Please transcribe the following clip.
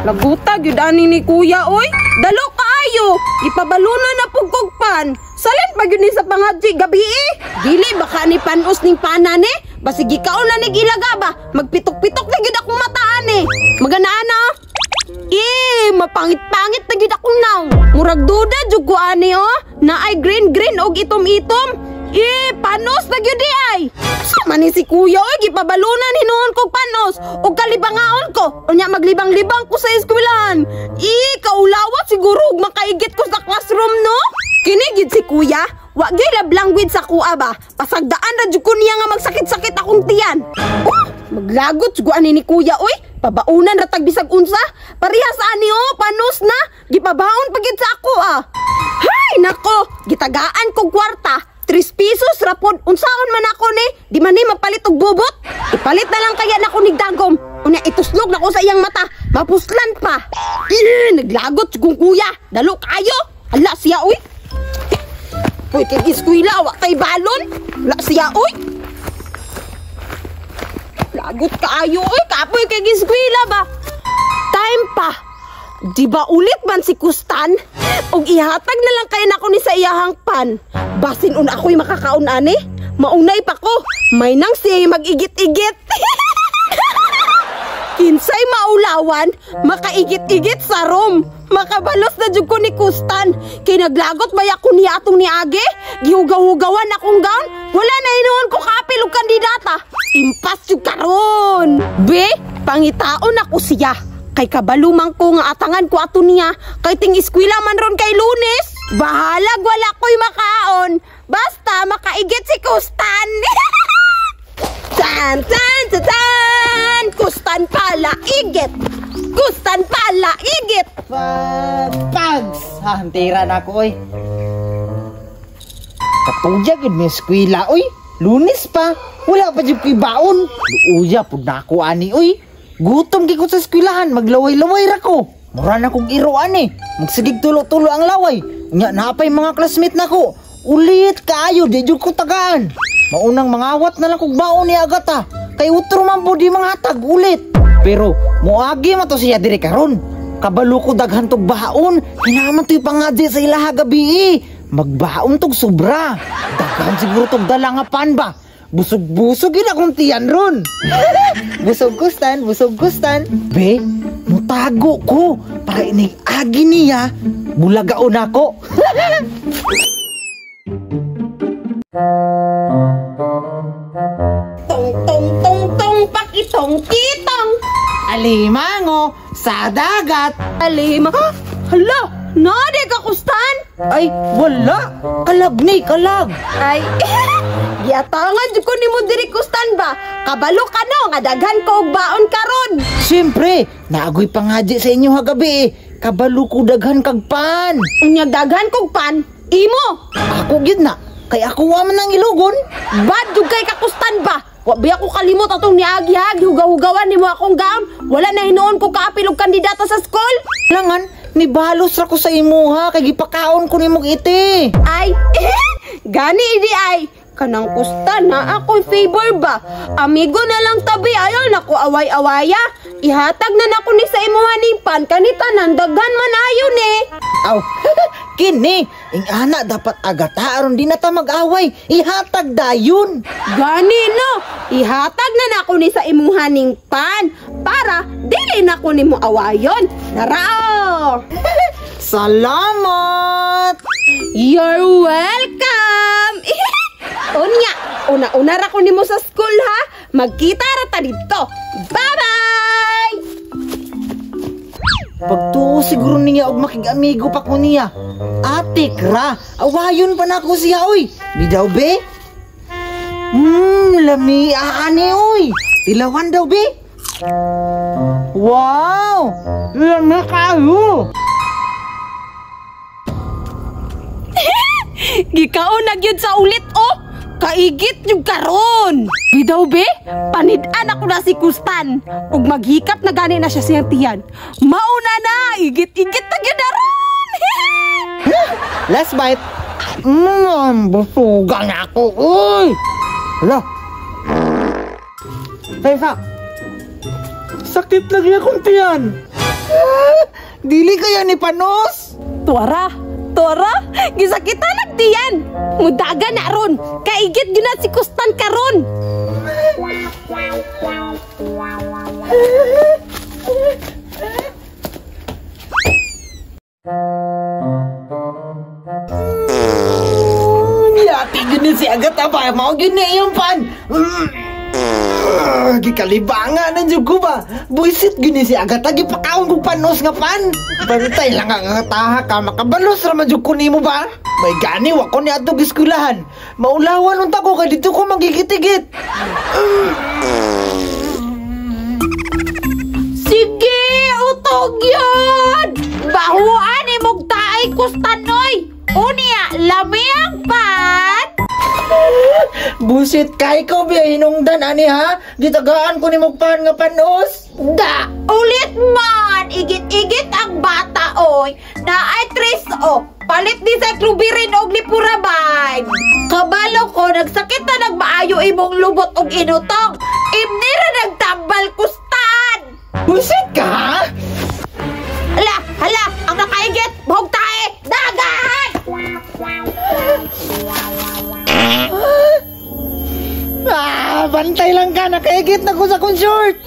Laguta gyud ani ni kuya oy. Dalo kaayo. Ipabalunan na pug kugpan. Salin pa gyud ni sa pangadji gabi eh. Dili baka ni panos ning pana ni. Basig ikaw na ni gilaga ba. Magpitok-pitok na gyud akong mataan eh. Magana-ana. Mapangit-pangit na gyud akong naw. Murag duda jud ko ani oh. Naay green-green og itom-itom. Panos na gyud di ay. Sama ni si kuya oy, gipabalunan hinuon kog panos og kalibangaon ko. Unya maglibang-libang ko sa eskwelahan. Kaulawat siguro og makaigit ko sa classroom no. Kini gid si kuya, wa gyud love language sa kuha ba. Pasagdaan ra jud ko niya nga magsakit-sakit akong tiyan. Maglagot jud ani ni kuya oy. Pabaunan ra tag bisag unsa. Parehas ani oh, panos na. Gipabaon pagid sa ako ah. Hay nako, gitagaan kog kwarta. 3 pesos rapod unsaon man ako ni di man ni mapalit og bubot. Ipalit na lang kaya nako nig dagom. Unya ituslog nako sa iyang mata. Mapuslan pa. Naglagot kung kuya. Dalo kayo. Hala siya uy. Uy kay eskwela wa kay balon. Hala siya uy. Lagot kayo uy. Kapoy kay eskwela ba. Time pa. Di ba ulit man si Kustan? Og ihatag na lang kay nako ni sa iyahang pan. Basin una ako'y makakaon ani. Maunay pa ko. May nang siya mag-igit-igit. Kinsay maulawan, makaigit-igit sa room. Makabalos na jud ko ni Kustan. Kay naglagot baya ko niya atong niage. Gihugaw-hugawan akong gown. Wala na hinuon ko kapil og kandidata. Impas jud karon. Be, pangitaon ako siya. Kay kabalumang ko nga atangan ko ato niya. Kay ting eskwela man ron kay Lunes. Bahalag wala ko'y makaon. Basta makaigit si Kustan. Tan tan tan tan. Kustan pala igit. Kustan pala igit. Pags. Hantira na ko oy. Katugya gid mi eskwela oy. Lunes pa. Wala pa jud ko'y baon. Luuya pud na ako ani oy. Gutom gi ko sa eskwelahan, maglaway-laway ra ko. Mura na kong iroan eh. Magsigig tulo-tulo ang laway. Nya napay mga classmate nako. Ulit kaayo, di jud ko tagaan. Maunang mangawat na lang kog baon ni agata. Kay utro man po di mga hatag ulit. Pero moagi man to siya dire karon. Kabalo ko daghan tog baon. Hinaman to'y pangadi sa ilaha gabi. Magbaon tog sobra. Daghan siguro tog dala nga pan ba. Busog-busog yun akong tiyan ron. Busog Kustan. Be, mutago ko. Para inigagi niya, bulagaon ako. Tong, pakitong-kitong. Alimango, sa dagat. Alimango? Hala, nade ka Kustan? Ay, wala. Kalag. Ay, giatangan jud ko nimo diri Kustan ba? Kabalo ka no nga daghan ko og baon karon. Siyempre, naagoy pangadji sa inyo ha gabi. Kabalo ko daghan kag pan. Unya daghan kog pan, imo. Ako gid na, kay ako wa man nang ilugon. Bad jud kay ka Kustan ba? Wa biya ko kalimot atong niagi-agi hugaw-hugawan nimo akong gown. Wala na hinuon ko kaapil og kandidata sa school. Langan, nibalos ra ko sa imo ha, kay gipakaon ko nimo iti. Ay, gani idi ay. Kanang Kustan na ako'y favor ba? Amigo na lang tabi, ayaw na ko away-awaya. Ihatag na nako ni sa imuhaning pan, kanita nang daghan man ayo ni. Aw, kini, ing ana dapat agata aron di na ta mag-away. Ihatag dayon. Gani no, ihatag na nako ni sa imuhaning pan para dili nako nimo awayon. Narao. Salamat. You're welcome. Unya, una ra ko nimo sa school ha. Magkita ra ta dito. Bye-bye. Pagtuo siguro niya og makig-amigo pa ko niya. Ate kra, awayon pa na ko siya oy. Bidaw be? Lami ani oy. Ilawan daw be? Wow! Lami kayo. Gikaon na gyud sa ulit oh. Kaigit yung karon. Bidaw be, panid-an ako na si Kustan. Ug maghikap na gani na siya siyang tiyan. Mauna na, igit-igit na gyud daron. Last bite. Busugan ako. Uy! Hala. Hey, Fak. Sakit lagi akong tiyan. Dili kaya ni Panos? Tuara, gisakitan nagtiyan. Mudaga na ron, kaigit gyud na si Kustan karon. Yati gini si Agat apa? Mau gini yung pan? Gikalibangan na dyan ko ba? Buisit gini si Agat lagi pakaon kong Panos nga pan. Bantay lang nga taha ka makabalos raman dyan ko ni mo ba? May gani wako ni atong eskulahan. Maulawan unta ko kay dito ko magigitigit. Sige, utog yun! Bahuan imong taay Kustanoy! Unya, lamiang pan! Busit kay ko biya hinungdan ani ha? Gitagaan ko ni Mugpan nga Panos. Da! Ulit man! Igit-igit ang bata, oy! Naay Tris, o! Palit ni sa klubirin og lipurabay! Kabalo ko, nagsakit na nagmaayo imong lubot og inutong! Imnira nagtambal Kustan! Busit ka? Hala! Ang nakaigit! Buhog tae! Dagan! Bantay lang ka, nakaigit na ko sa kong short.